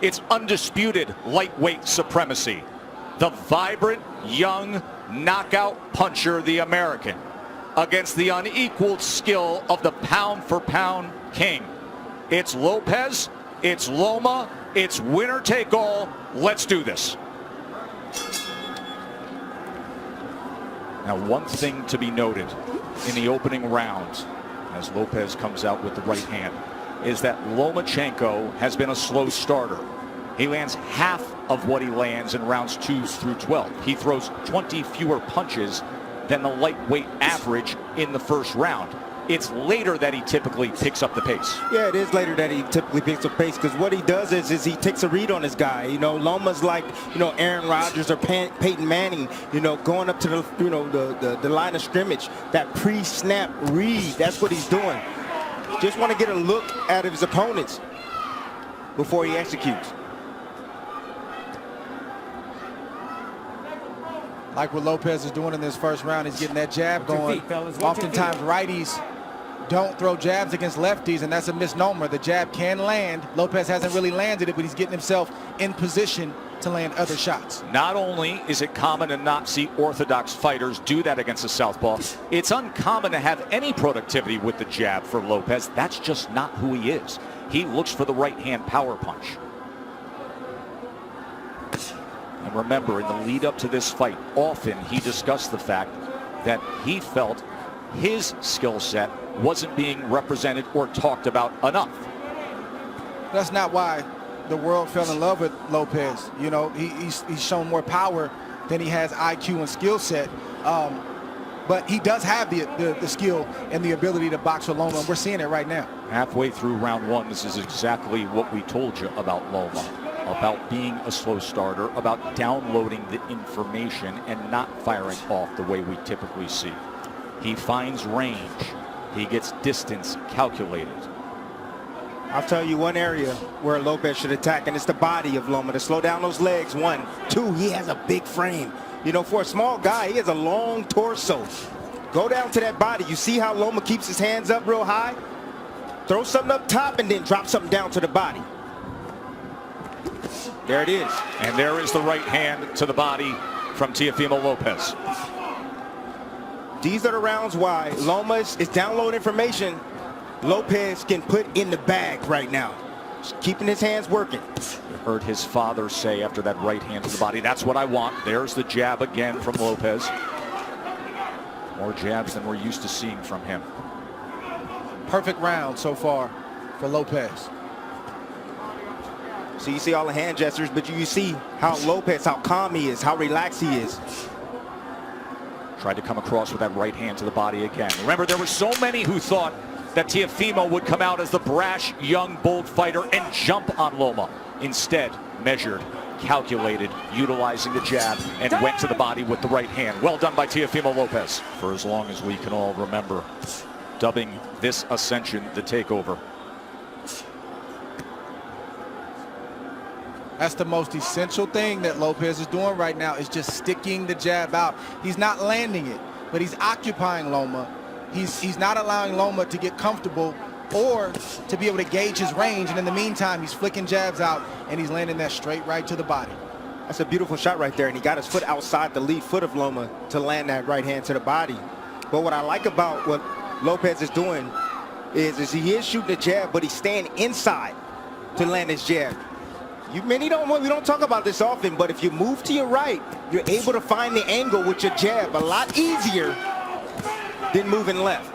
It's undisputed lightweight supremacy. The vibrant, young, knockout puncher, the American, against the unequaled skill of the pound-for-pound king. It's Lopez, it's Loma, it's winner take all. Let's do this. Now, one thing to be noted in the opening round, as Lopez comes out with the right hand, is that Lomachenko has been a slow starter. He lands half of what he lands in rounds 2 through 12. He throws 20 fewer punches than the lightweight average in the first round. It's later that he typically picks up the pace. Yeah, it is later that he typically picks up pace, because what he does is he takes a read on his guy. You know, Loma's like, you know, Aaron Rodgers or Peyton Manning, you know, going up to the, you know, the line of scrimmage. That pre-snap read, that's what he's doing. Just want to get a look at his opponents before he executes. Like what Lopez is doing in this first round, he's getting that jab going. Oftentimes righties don't throw jabs against lefties, and that's a misnomer. The jab can land. Lopez hasn't really landed it, but he's getting himself in position to land other shots. Not only is it common to not see orthodox fighters do that against a southpaw, it's uncommon to have any productivity with the jab for Lopez. That's just not who he is. He looks for the right hand power punch. And remember, in the lead up to this fight, often he discussed the fact that he felt his skill set wasn't being represented or talked about enough. That's not why the world fell in love with Lopez. You know, he's shown more power than he has IQ and skill set. But he does have the skill and the ability to box with Loma, and we're seeing it right now. Halfway through round 1, this is exactly what we told you about Loma. About being a slow starter, about downloading the information and not firing off the way we typically see. He finds range. He gets distance calculated. I'll tell you one area where Lopez should attack, and it's the body of Loma, to slow down those legs. 1, 2, he has a big frame. You know, for a small guy, he has a long torso. Go down to that body. You see how Loma keeps his hands up real high? Throw something up top and then drop something down to the body. There it is. And there is the right hand to the body from Teofimo Lopez. These are the rounds why Loma is downloading information Lopez can put in the bag right now. Just keeping his hands working. You heard his father say after that right hand to the body, that's what I want. There's the jab again from Lopez. More jabs than we're used to seeing from him. Perfect round so far for Lopez. So you see all the hand gestures, but you see how Lopez, how calm he is, how relaxed he is. Tried to come across with that right hand to the body again. Remember, there were so many who thought that Teofimo would come out as the brash, young, bold fighter and jump on Loma. Instead, measured, calculated, utilizing the jab, and went to the body with the right hand. Well done by Teofimo Lopez. For as long as we can all remember, dubbing this ascension the takeover. That's the most essential thing that Lopez is doing right now, is just sticking the jab out. He's not landing it, but he's occupying Loma. He's not allowing Loma to get comfortable or to be able to gauge his range. And in the meantime, he's flicking jabs out, and he's landing that straight right to the body. That's a beautiful shot right there, and he got his foot outside the lead foot of Loma to land that right hand to the body. But what I like about what Lopez is doing is he is shooting the jab, but he's staying inside to land his jab. We don't talk about this often, but if you move to your right, you're able to find the angle with your jab a lot easier than moving left.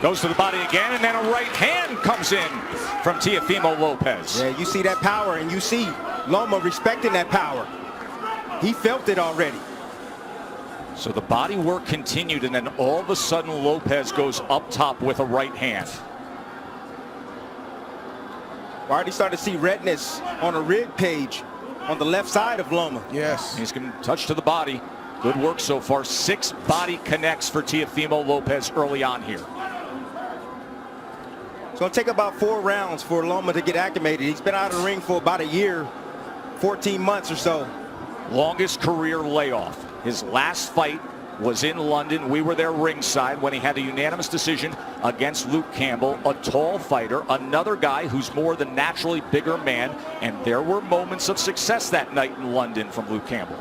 Goes to the body again, and then a right hand comes in from Teofimo Lopez. Yeah, you see that power, and you see Loma respecting that power. He felt it already. So the body work continued, and then all of a sudden Lopez goes up top with a right hand. We're already starting to see redness on a rib cage on the left side of Loma. Yes. He's going to touch to the body. Good work so far. 6 body connects for Teofimo Lopez early on here. It's going to take about 4 rounds for Loma to get acclimated. He's been out of the ring for about a year, 14 months or so. Longest career layoff. His last fight was in London. We were there ringside when he had a unanimous decision against Luke Campbell, a tall fighter, another guy who's more the naturally bigger man, and there were moments of success that night in London from Luke Campbell.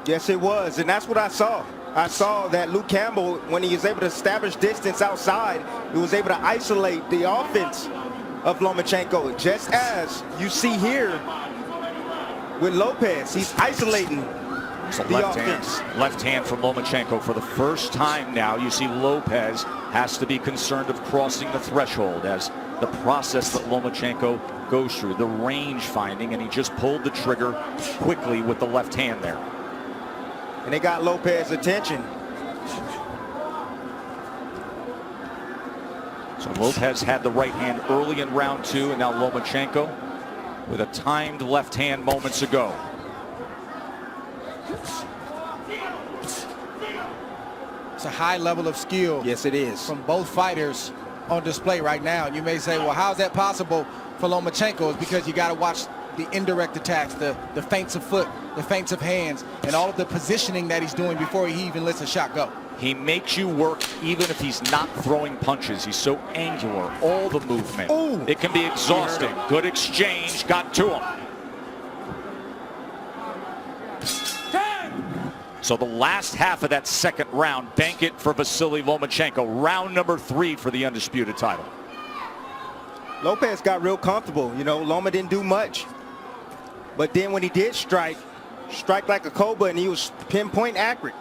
Yes, it was, and that's what I saw. I saw that Luke Campbell, when he was able to establish distance outside, he was able to isolate the offense of Lomachenko, just as you see here with Lopez. He's isolating the offense. Left hand from Lomachenko. For the first time now, you see Lopez has to be concerned of crossing the threshold as the process that Lomachenko goes through, the range finding, and he just pulled the trigger quickly with the left hand there. And they got Lopez's attention. So Lopez had the right hand early in round 2, and now Lomachenko with a timed left hand moments ago. It's a high level of skill. Yes, it is. From both fighters on display right now. You may say, well, how is that possible for Lomachenko? It's because you got to watch the indirect attacks, the feints of foot, the feints of hands, and all of the positioning that he's doing before he even lets a shot go. He makes you work even if he's not throwing punches. He's so angular, all the movement. Ooh. It can be exhausting. Good exchange, got to him. So the last half of that second round, bank it for Vasily Lomachenko. Round number 3 for the undisputed title. Lopez got real comfortable. You know, Loma didn't do much. But then when he did strike like a cobra, and he was pinpoint accurate.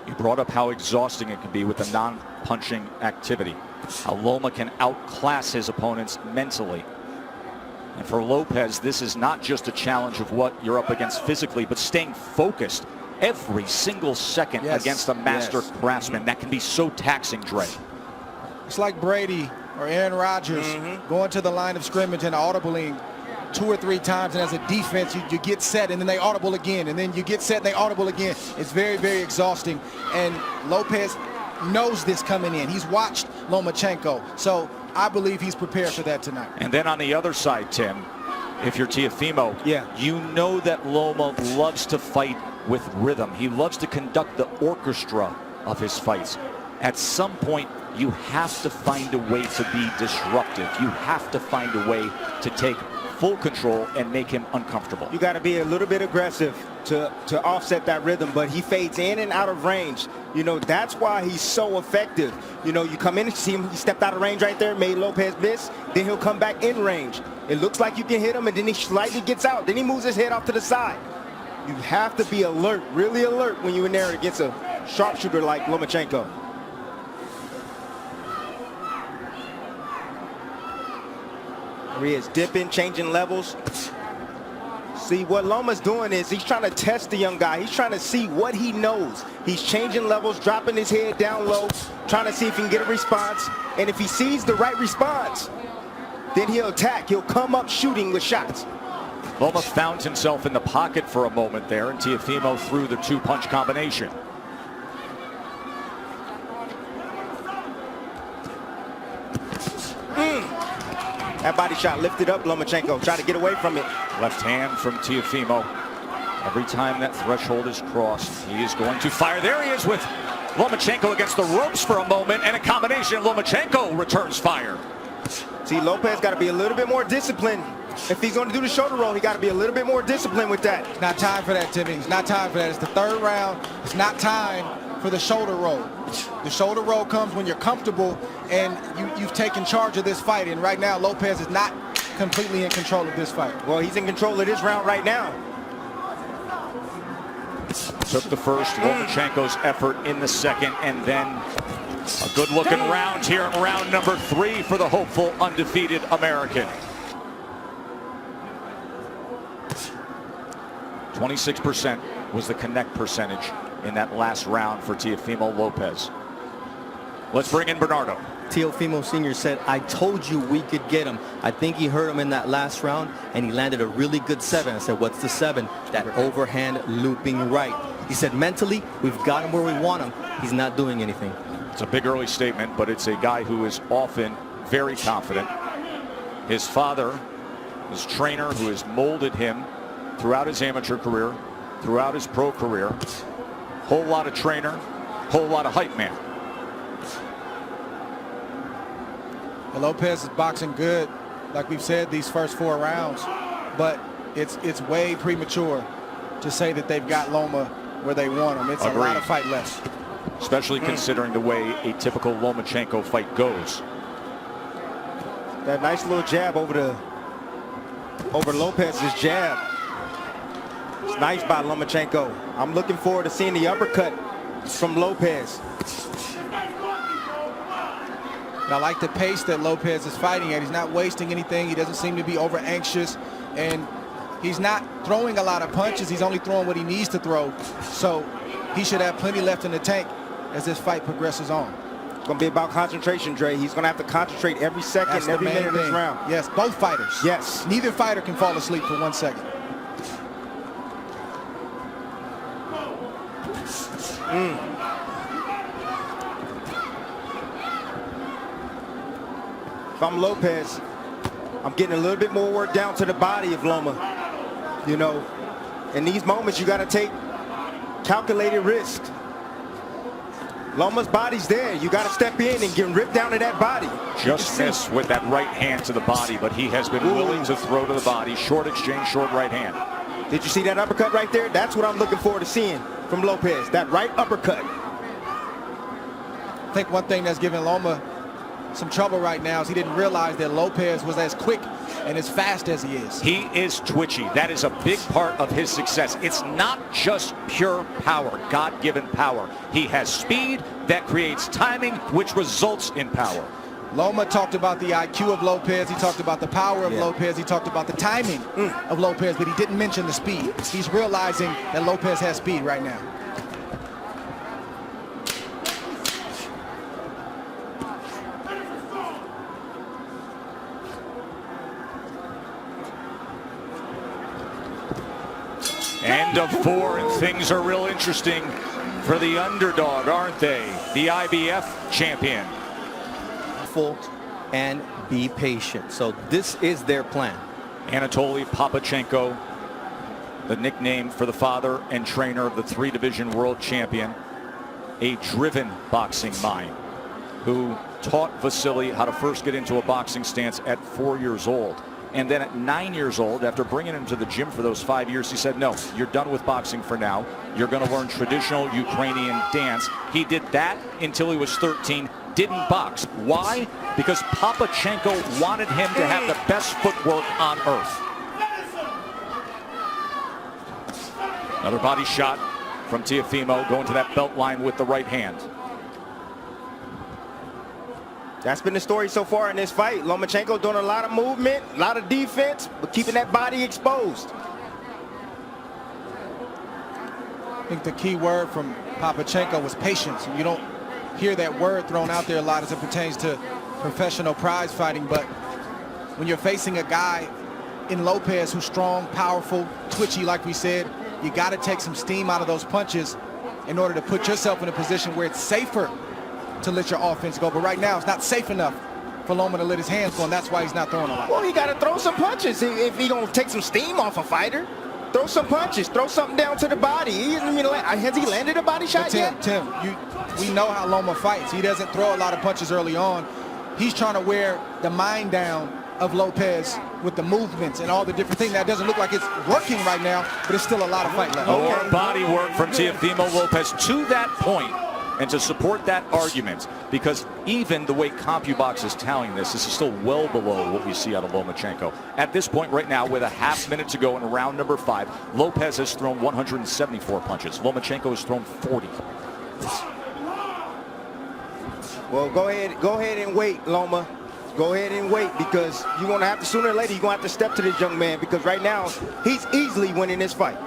You brought up how exhausting it can be with a non-punching activity. How Loma can outclass his opponents mentally. And for Lopez, this is not just a challenge of what you're up against physically, but staying focused every single second against a master craftsman. That can be so taxing, Dre. It's like Brady or Aaron Rodgers going to the line of scrimmage and audibling 2 or 3 times, and as a defense you get set and then they audible again, and then you get set and they audible again. It's very, very exhausting, and Lopez knows this coming in. He's watched Lomachenko, so I believe he's prepared for that tonight. And then on the other side, Tim, if you're Teofimo, you know that Loma loves to fight with rhythm. He loves to conduct the orchestra of his fights. At some point, you have to find a way to be disruptive. You have to find a way to take full control and make him uncomfortable. You got to be a little bit aggressive to offset that rhythm, but he fades in and out of range. You know, that's why he's so effective. You know, you come in and see him, he stepped out of range right there, made Lopez miss, then he'll come back in range. It looks like you can hit him, and then he slightly gets out. Then he moves his head off to the side. You have to be alert, really alert, when you're in there against a sharpshooter like Lomachenko. There he is, dipping, changing levels. See, what Loma's doing is he's trying to test the young guy. He's trying to see what he knows. He's changing levels, dropping his head down low, trying to see if he can get a response. And if he sees the right response, then he'll attack. He'll come up shooting with shots. Loma found himself in the pocket for a moment there, and Teofimo threw the 2-punch combination. That body shot lifted up Lomachenko, tried to get away from it. Left hand from Teofimo. Every time that threshold is crossed, he is going to fire. There he is with Lomachenko against the ropes for a moment, and a combination. Lomachenko returns fire. See, Lopez got to be a little bit more disciplined. If he's going to do the shoulder roll, he got to be a little bit more disciplined with that. It's not time for that, Timmy. It's not time for that. It's the 3rd round. It's not time for the shoulder roll. The shoulder roll comes when you're comfortable and you've taken charge of this fight. And right now, Lopez is not completely in control of this fight. Well, he's in control of this round right now. Took the first, Lomachenko's effort in the second, and then a good-looking round here in round number 3 for the hopeful undefeated American. 26% was the connect percentage in that last round for Teofimo Lopez. Let's bring in Bernardo. Teofimo Sr. said, I told you we could get him. I think he hurt him in that last round, and he landed a really good 7. I said, what's the 7? That overhand looping right. He said, mentally, we've got him where we want him. He's not doing anything. It's a big early statement, but it's a guy who is often very confident. His father, his trainer, who has molded him throughout his amateur career, throughout his pro career. Whole lot of trainer, whole lot of hype man. Well, Lopez is boxing good, like we've said, these first 4 rounds, but it's way premature to say that they've got Loma where they want him. It's a lot of fight left. Especially considering the way a typical Lomachenko fight goes. That nice little jab over Lopez's jab. It's nice by Lomachenko. I'm looking forward to seeing the uppercut from Lopez. And I like the pace that Lopez is fighting at. He's not wasting anything. He doesn't seem to be over anxious, and he's not throwing a lot of punches. He's only throwing what he needs to throw. So he should have plenty left in the tank as this fight progresses on. It's going to be about concentration, Dre. He's going to have to concentrate every second, every minute of this round. Yes, both fighters. Yes. Neither fighter can fall asleep for 1 second. If I'm Lopez, I'm getting a little bit more work down to the body of Loma. You know, in these moments, you got to take calculated risk. Loma's body's there. You got to step in and get ripped down to that body. Just missed with that right hand to the body, but he has been willing to throw to the body. Short exchange, short right hand. Did you see that uppercut right there? That's what I'm looking forward to seeing from Lopez, that right uppercut. I think one thing that's giving Loma some trouble right now is he didn't realize that Lopez was as quick and as fast as he is. He is twitchy. That is a big part of his success. It's not just pure power, God-given power. He has speed that creates timing, which results in power. Loma talked about the IQ of Lopez. He talked about the power of Lopez. He talked about the timing of Lopez, but he didn't mention the speed. He's realizing that Lopez has speed right now. End of 4, and things are real interesting for the underdog, aren't they? The IBF champion. And be patient. So this is their plan. Anatoly Papachenko, the nickname for the father and trainer of the 3-division world champion, a driven boxing mind who taught Vasily how to first get into a boxing stance at 4 years old. And then at 9 years old, after bringing him to the gym for those 5 years, he said, no, you're done with boxing for now. You're going to learn traditional Ukrainian dance. He did that until he was 13, didn't box. Why? Because Papachenko wanted him to have the best footwork on earth. Another body shot from Teofimo, going to that belt line with the right hand. That's been the story so far in this fight. Lomachenko doing a lot of movement, a lot of defense, but keeping that body exposed. I think the key word from Papachenko was patience. You don't hear that word thrown out there a lot as it pertains to professional prize fighting, but when you're facing a guy in Lopez who's strong, powerful, twitchy, like we said, you got to take some steam out of those punches in order to put yourself in a position where it's safer to let your offense go. But right now, it's not safe enough for Loma to let his hands go, and that's why he's not throwing a lot. Well, he got to throw some punches if he gonna take some steam off a fighter. Throw some punches, throw something down to the body. Has he landed a body shot yet? Tim, we know how Loma fights. He doesn't throw a lot of punches early on. He's trying to wear the mind down of Lopez with the movements and all the different things. That doesn't look like it's working right now, but it's still a lot of fight left. More body work from Teofimo Lopez to that point. And to support that argument, because even the way CompuBox is tallying this is still well below what we see out of Lomachenko. At this point right now, with a half minute to go in round number 5, Lopez has thrown 174 punches. Lomachenko has thrown 40. Well, go ahead and wait, Loma. Go ahead and wait, because you're going to have to, sooner or later, you're going to have to step to this young man, because right now, he's easily winning this fight.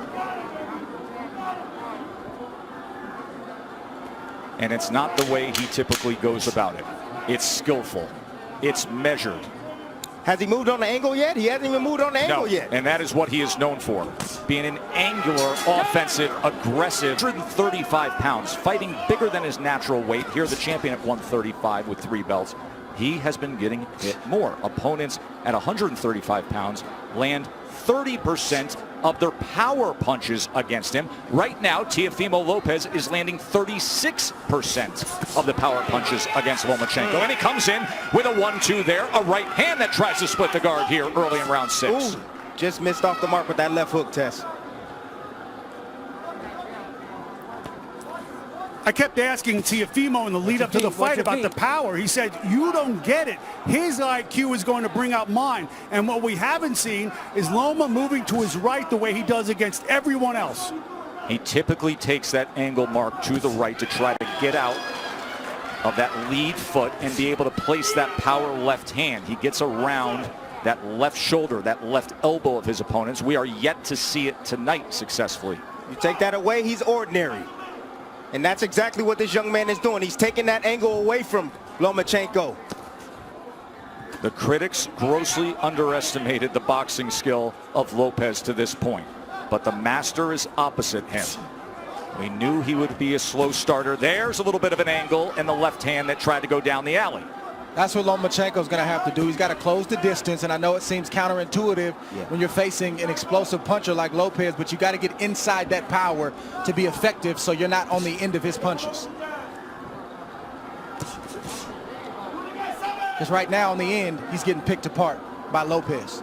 And it's not the way he typically goes about it. It's skillful. It's measured. Has he moved on the angle yet? He hasn't even moved on the angle No, yet. and that is what he is known for, being an angular, offensive, aggressive, 135 pounds, fighting bigger than his natural weight. Here, the champion at 135 with 3 belts. He has been getting hit more. Opponents at 135 pounds land 30% of their power punches against him. Right now, Teofimo Lopez is landing 36% of the power punches against Lomachenko. And he comes in with a 1-2 there, a right hand that tries to split the guard here early in round 6. Ooh, just missed off the mark with that left hook, Tess. I kept asking Teofimo in the lead up to the fight about the power. He said, you don't get it. His IQ is going to bring out mine. And what we haven't seen is Loma moving to his right the way he does against everyone else. He typically takes that angle mark to the right to try to get out of that lead foot and be able to place that power left hand. He gets around that left shoulder, that left elbow of his opponents. We are yet to see it tonight successfully. You take that away, he's ordinary. And that's exactly what this young man is doing. He's taking that angle away from Lomachenko. The critics grossly underestimated the boxing skill of Lopez to this point, but the master is opposite him. We knew he would be a slow starter. There's a little bit of an angle in the left hand that tried to go down the alley. That's what Lomachenko's going to have to do. He's got to close the distance, and I know it seems counterintuitive when you're facing an explosive puncher like Lopez, but you got to get inside that power to be effective so you're not on the end of his punches. Because right now, in the end, he's getting picked apart by Lopez.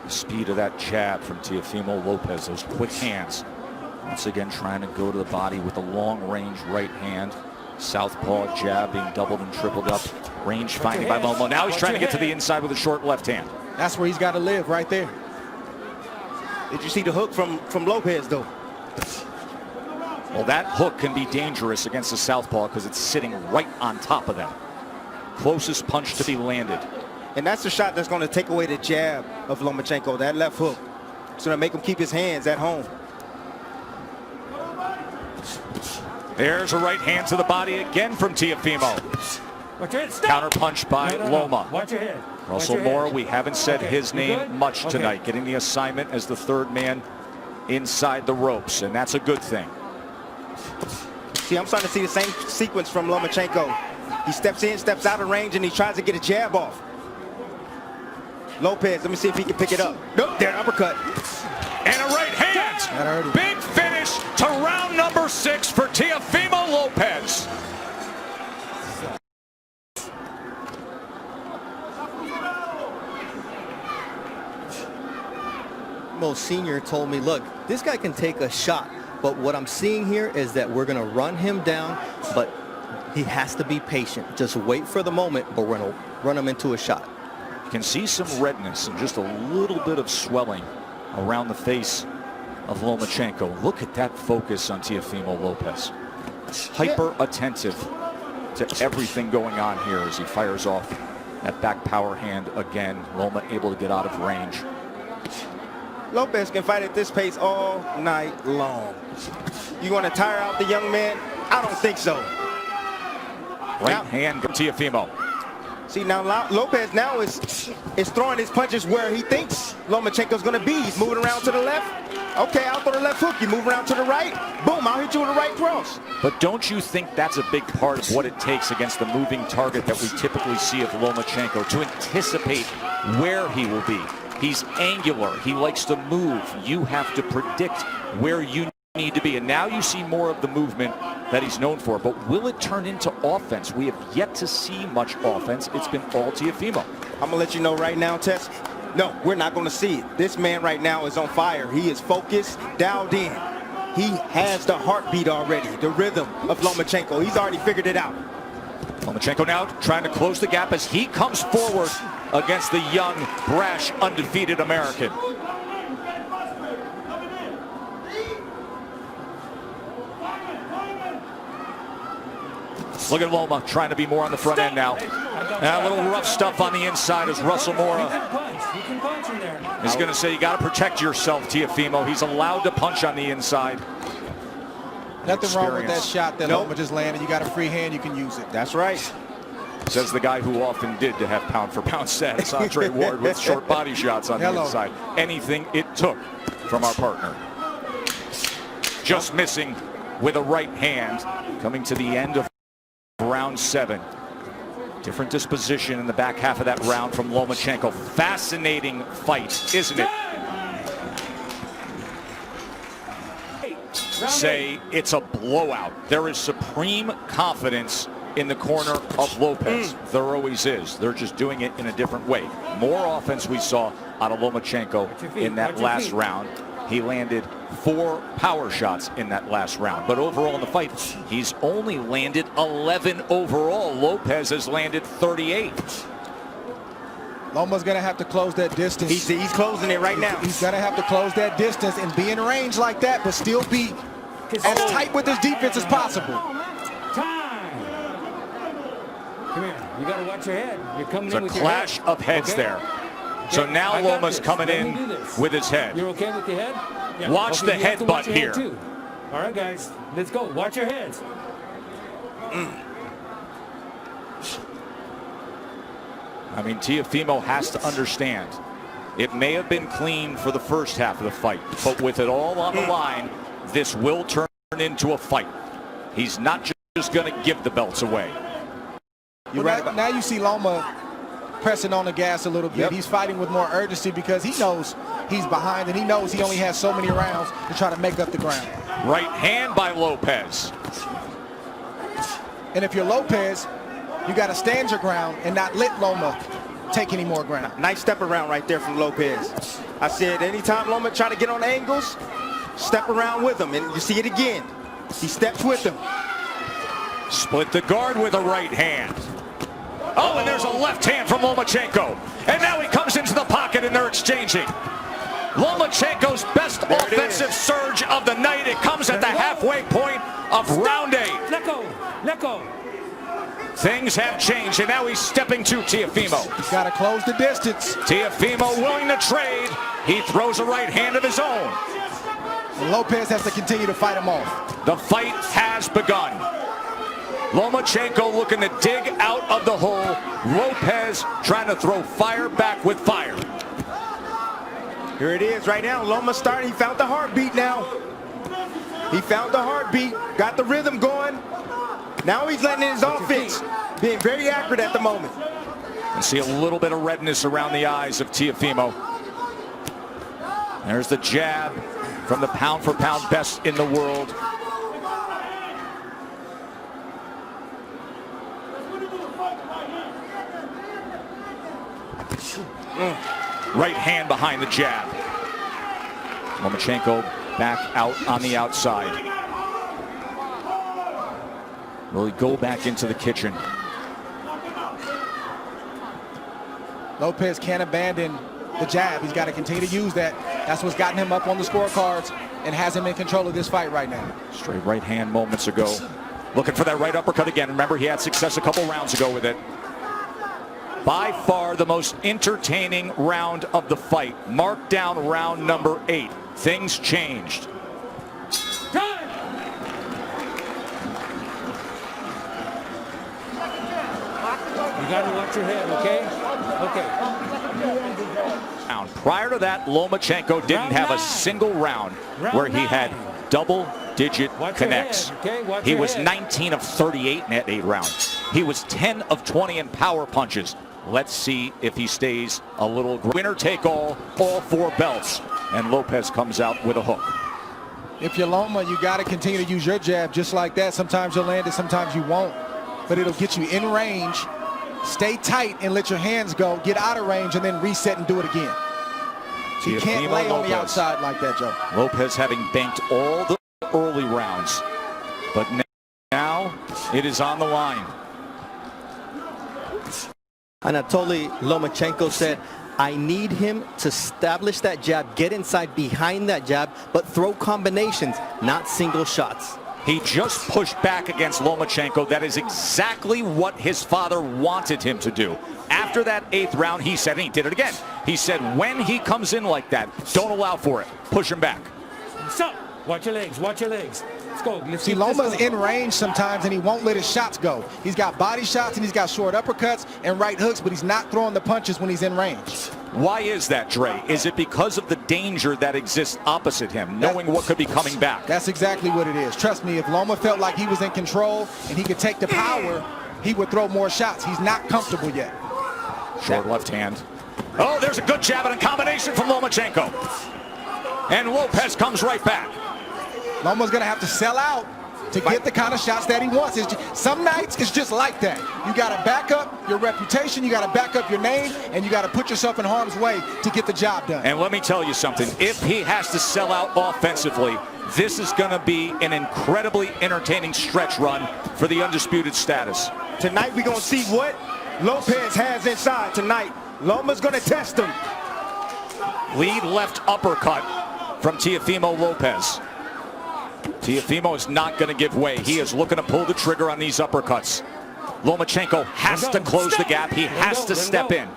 The speed of that jab from Teofimo Lopez, those quick hands. Once again, trying to go to the body with a long-range right hand. Southpaw jab being doubled and tripled up. Range finding by Loma. Now he's trying to get to the inside with a short left hand. That's where he's got to live, right there. Did you see the hook from Lopez, though? Well, that hook can be dangerous against the southpaw because it's sitting right on top of them. Closest punch to be landed. And that's the shot that's going to take away the jab of Lomachenko, that left hook. It's going to make him keep his hands at home. There's a right hand to the body again from Teofimo. Counter punch by Loma. Watch your head. Russell Moore, we haven't said his name much tonight, getting the assignment as the third man inside the ropes, and that's a good thing. See, I'm starting to see the same sequence from Lomachenko. He steps in, steps out of range, and he tries to get a jab off. Lopez, let me see if he can pick it up. Nope, there, uppercut. And a right hand. Big finish to round number 6 for Teofimo Lopez. Mo Sr. told me, look, this guy can take a shot, but what I'm seeing here is that we're going to run him down, but he has to be patient. Just wait for the moment, but we're going to run him into a shot. You can see some redness and just a little bit of swelling around the face of Lomachenko. Look at that focus on Teofimo Lopez. Hyper attentive to everything going on here as he fires off that back power hand again. Loma able to get out of range. Lopez can fight at this pace all night long. You want to tire out the young man? I don't think so. Right hand, Teofimo. See, now Lopez now is throwing his punches where he thinks Lomachenko's going to be. He's moving around to the left. Okay, I'll throw the left hook. You move around to the right. Boom, I'll hit you with a right cross. But don't you think that's a big part of what it takes against the moving target that we typically see of Lomachenko, to anticipate where he will be? He's angular. He likes to move. You have to predict where you need to be. And now you see more of the movement that he's known for. But will it turn into offense? We have yet to see much offense. It's been all Teofimo. I'm going to let you know right now, Tess. No, we're not going to see it. This man right now is on fire. He is focused, dialed in. He has the heartbeat already, the rhythm of Lomachenko. He's already figured it out. Lomachenko now trying to close the gap as he comes forward against the young, brash, undefeated American. Look at Loma trying to be more on the front end now. And a little rough stuff on the inside as Russell Moore is going to say you got to protect yourself, Teofimo. He's allowed to punch on the inside. Nothing wrong with that shot that Loma just landed. You got a free hand, you can use it. That's right. Says the guy who often did to have pound-for-pound status, Andre Ward, with short body shots on the inside. Anything it took from our partner. Just missing with a right hand. Coming to the end of round 7. Different disposition in the back half of that round from Lomachenko. Fascinating fight, isn't it? Say it's a blowout. There is supreme confidence in the corner of Lopez. There always is. They're just doing it in a different way. More offense we saw out of Lomachenko in that last round. He landed 4 power shots in that last round. But overall in the fight, he's only landed 11 overall. Lopez has landed 38. Loma's going to have to close that distance. He's closing it right now. He's going to have to close that distance and be in range like that, but still be as tight with his defense as possible. Come here. You got to watch your head. You're coming It's in a with your head. clash of heads there. So now Loma's coming in with his head. You're okay with your head? Yeah. Watch the headbutt here. Too. All right, guys. Let's go. Watch your heads. I mean, Teofimo has to understand. It may have been clean for the first half of the fight, but with it all on the line, this will turn into a fight. He's not just going to give the belts away. Now you see Loma pressing on the gas a little bit. He's fighting with more urgency because he knows he's behind and he knows he only has so many rounds to try to make up the ground. Right hand by Lopez. And if you're Lopez, you got to stand your ground and not let Loma take any more ground. Nice step around right there from Lopez. I said anytime Loma try to get on angles, step around with him. And you see it again. He steps with him. Split the guard with a right hand. Oh, and there's a left hand from Lomachenko. And now he comes into the pocket and they're exchanging. Lomachenko's best offensive surge of the night. It comes at the halfway point of round 8. Let go. Let go. Things have changed, and now he's stepping to Teofimo. He's got to close the distance. Teofimo willing to trade. He throws a right hand of his own. And Lopez has to continue to fight him off. The fight has begun. Lomachenko looking to dig out of the hole. Lopez trying to throw fire back with fire. Here it is right now. Loma started. He found the heartbeat now. He found the heartbeat. Got the rhythm going. Now he's letting in his offense. Being very accurate at the moment. And see a little bit of redness around the eyes of Teofimo. There's the jab from the pound-for-pound best in the world. Right hand behind the jab. Lomachenko back out on the outside. Will he go back into the kitchen? Lopez can't abandon the jab. He's got to continue to use that. That's what's gotten him up on the scorecards and has him in control of this fight right now. Straight right hand moments ago. Looking for that right uppercut again. Remember, he had success a couple rounds ago with it. By far the most entertaining round of the fight. Mark down round number 8. Things changed. You got to watch your head, okay? Okay. Prior to that, Lomachenko didn't have a single round where he had double-digit connects. He was 19 of 38 in that 8 rounds. He was 10 of 20 in power punches. Let's see if he stays a little winner take all 4 belts. And Lopez comes out with a hook. If you're Loma, you got to continue to use your jab just like that. Sometimes you'll land it, sometimes you won't. But it'll get you in range. Stay tight and let your hands go. Get out of range and then reset and do it again. So you can't lay on the outside like that, Joe. Lopez having banked all the early rounds. But now it is on the line. Anatoly Lomachenko said, I need him to establish that jab, get inside behind that jab, but throw combinations, not single shots. He just pushed back against Lomachenko. That is exactly what his father wanted him to do. After that 8th round, he said, and he did it again. He said, when he comes in like that, don't allow for it. Push him back. Stop. Watch your legs. Watch your legs. go. Let's See, keep this Loma's going. in range sometimes, and he won't let his shots go. He's got body shots, and he's got short uppercuts and right hooks, but he's not throwing the punches when he's in range. Why is that, Dre? Is it because of the danger that exists opposite him, knowing what could be coming back? That's exactly what it is. Trust me, if Loma felt like he was in control and he could take the power, he would throw more shots. He's not comfortable yet. Short left hand. Oh, there's a good jab and a combination from Lomachenko. And Lopez comes right back. Loma's going to have to sell out to get the kind of shots that he wants. Some nights it's just like that. You got to back up your reputation, you got to back up your name, and you got to put yourself in harm's way to get the job done. And let me tell you something. If he has to sell out offensively, this is going to be an incredibly entertaining stretch run for the undisputed status. Tonight we're going to see what Lopez has inside tonight. Loma's going to test him. Lead left uppercut from Teofimo Lopez. Teofimo is not going to give way. He is looking to pull the trigger on these uppercuts. Lomachenko has to close the gap. He has to step in.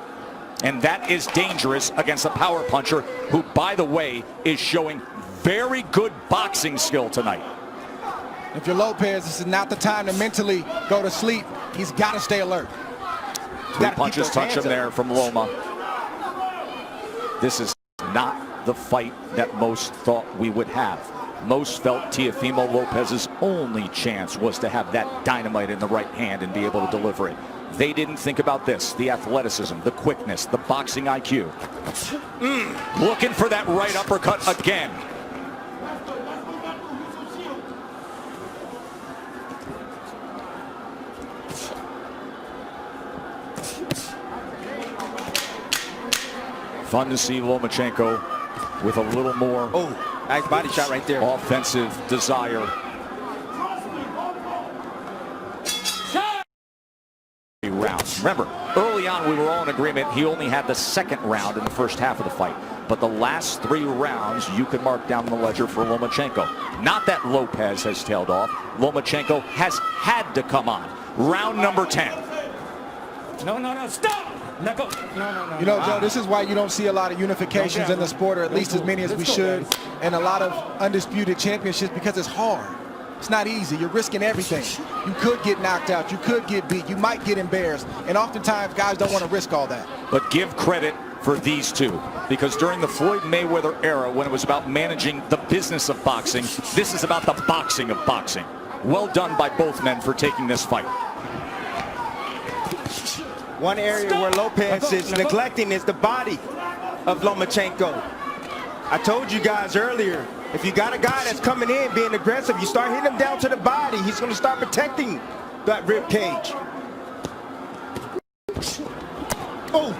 And that is dangerous against a power puncher who, by the way, is showing very good boxing skill tonight. If you're Lopez, this is not the time to mentally go to sleep. He's got to stay alert. Three punches touch him there from Loma. This is not the fight that most thought we would have. Most felt Teofimo Lopez's only chance was to have that dynamite in the right hand and be able to deliver it. They didn't think about this, the athleticism, the quickness, the boxing IQ. Looking for that right uppercut again. Fun to see Lomachenko with a little more nice body shot right there. Offensive desire. Rounds. Remember, early on we were all in agreement he only had the second round in the first half of the fight. But the last 3 rounds you can mark down the ledger for Lomachenko. Not that Lopez has tailed off. Lomachenko has had to come on. Round number 10. No, stop! No. You know, Joe, this is why you don't see a lot of unifications in the sport, or at least as many as we should, and a lot of undisputed championships, because it's hard. It's not easy. You're risking everything. You could get knocked out. You could get beat. You might get embarrassed. And oftentimes, guys don't want to risk all that. But give credit for these two, because during the Floyd Mayweather era, when it was about managing the business of boxing, this is about the boxing of boxing. Well done by both men for taking this fight. One area where Lopez is neglecting is the body of Lomachenko. I told you guys earlier, if you got a guy that's coming in being aggressive, you start hitting him down to the body, he's going to start protecting that rib cage. Oh!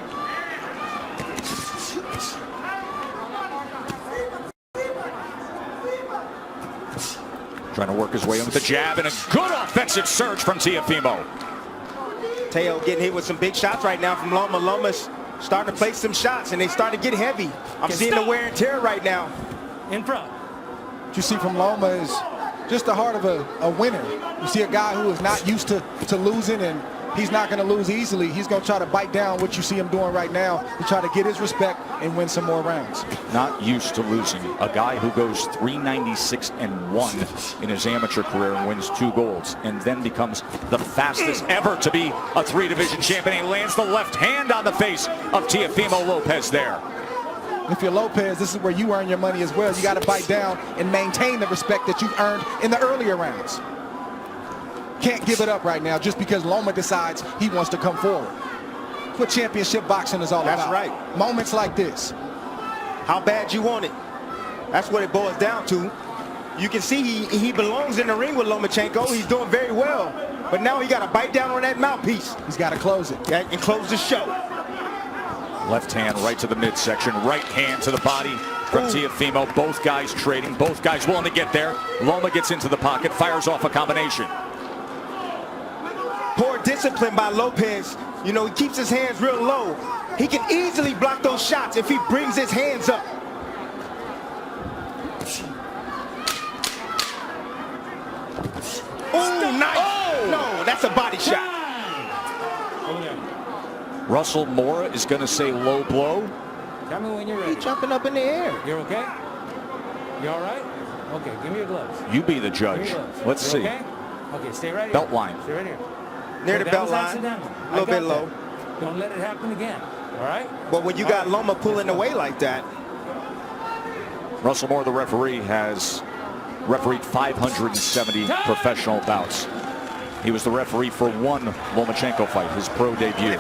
Trying to work his way in with the jab and a good offensive surge from Teofimo. Teo getting hit with some big shots right now from Loma. Loma's starting to place some shots, and they start to get heavy. I'm seeing the wear and tear right now. In front. What you see from Loma is just the heart of a winner. You see a guy who is not used to losing, and he's not going to lose easily. He's going to try to bite down what you see him doing right now to try to get his respect and win some more rounds. Not used to losing. A guy who goes 396-1 in his amateur career and wins 2 golds, and then becomes the fastest ever to be a 3-division champion. He lands the left hand on the face of Teofimo Lopez there. If you're Lopez, this is where you earn your money as well. You got to bite down and maintain the respect that you've earned in the earlier rounds. Can't give it up right now just because Loma decides he wants to come forward. That's what championship boxing is all about. That's right. Moments like this. How bad you want it. That's what it boils down to. You can see he belongs in the ring with Lomachenko. He's doing very well. But now he got to bite down on that mouthpiece. He's got to close it. And close the show. Left hand right to the midsection. Right hand to the body from Teofimo. Both guys trading. Both guys willing to get there. Loma gets into the pocket. Fires off a combination. Poor discipline by Lopez. You know, he keeps his hands real low. He can easily block those shots if he brings his hands up. Oh, nice. Oh. No, that's a body shot. Russell Mora is going to say low blow. Tell me when you're ready. He's jumping up in the air. You're okay? You all right? Okay, give me your gloves. You be the Give me judge. your gloves. Let's You see. Okay? Okay, stay right here. Belt line. Stay right here. Near the That belt was line. accidental. A I little got bit that. low. Don't let it happen again. All right? But when you got Loma pulling away like that, Russell Moore, the referee, has refereed 570 professional bouts. He was the referee for one Lomachenko fight, his pro debut.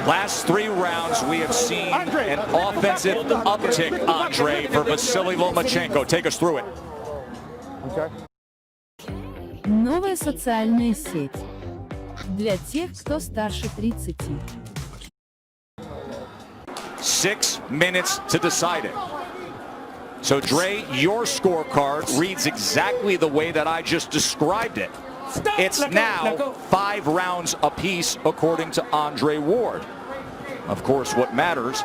Last 3 rounds, we have seen an offensive uptick, Andre, for Vasily Lomachenko. Take us through it. Новая социальная сеть. Для тех, кто старше 30. 6 minutes to decide it. So, Dre, your scorecard reads exactly the way that I just described it. Stop. It's Let go. now Let go. 5 rounds apiece, according to Andre Ward. Of course, what matters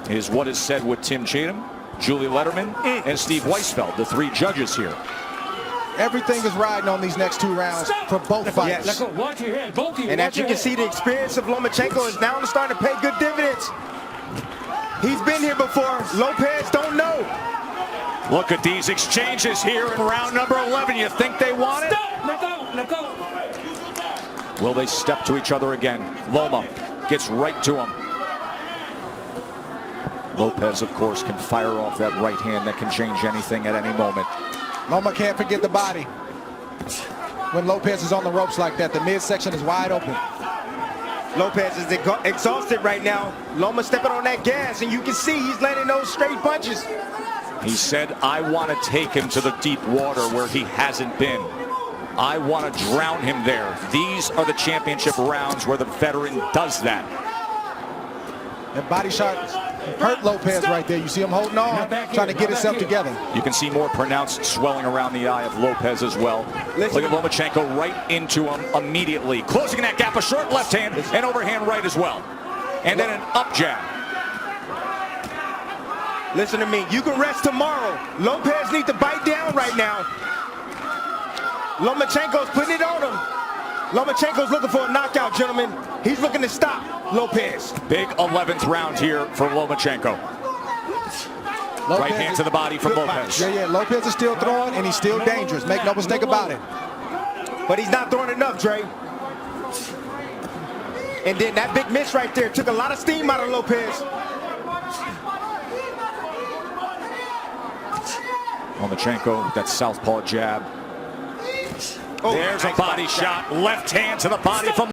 is what is said with Tim Cheatham, Julie Letterman, and Steve Weisfeld, the 3 judges here. Everything is riding on these next 2 rounds for both fights. Yes. Let go. Watch your head. Both of you. and as you can see, the experience of Lomachenko is now starting to pay good dividends. He's been here before. Lopez don't know. Look at these exchanges here in round number 11. You think they want it? Stop. Let go. Let go. Will they step to each other again? Loma gets right to him. Lopez, of course, can fire off that right hand that can change anything at any moment. Loma can't forget the body. When Lopez is on the ropes like that, the midsection is wide open. Lopez is exhausted right now. Loma stepping on that gas, and you can see he's landing those straight punches. He said, I want to take him to the deep water where he hasn't been. I want to drown him there. These are the championship rounds where the veteran does that. And body shot hurt Lopez right there. You see him holding on, trying to get himself together. You can see more pronounced swelling around the eye of Lopez as well. Listen. Look at Lomachenko right into him immediately. Closing that gap, a short left hand and overhand right as well. And then an up jab. Listen to me. You can rest tomorrow. Lopez needs to bite down right now. Lomachenko's putting it on him. Lomachenko's looking for a knockout, gentlemen. He's looking to stop Lopez. Big 11th round here for Lomachenko. Lopez Right hand to the body from Lopez. Yeah, Lopez is still throwing, and he's still dangerous. Make no mistake about it. But he's not throwing enough, Dre. And then that big miss right there took a lot of steam out of Lopez. Lomachenko, that southpaw jab. Oh, There's a nice body shot. Left hand to the body from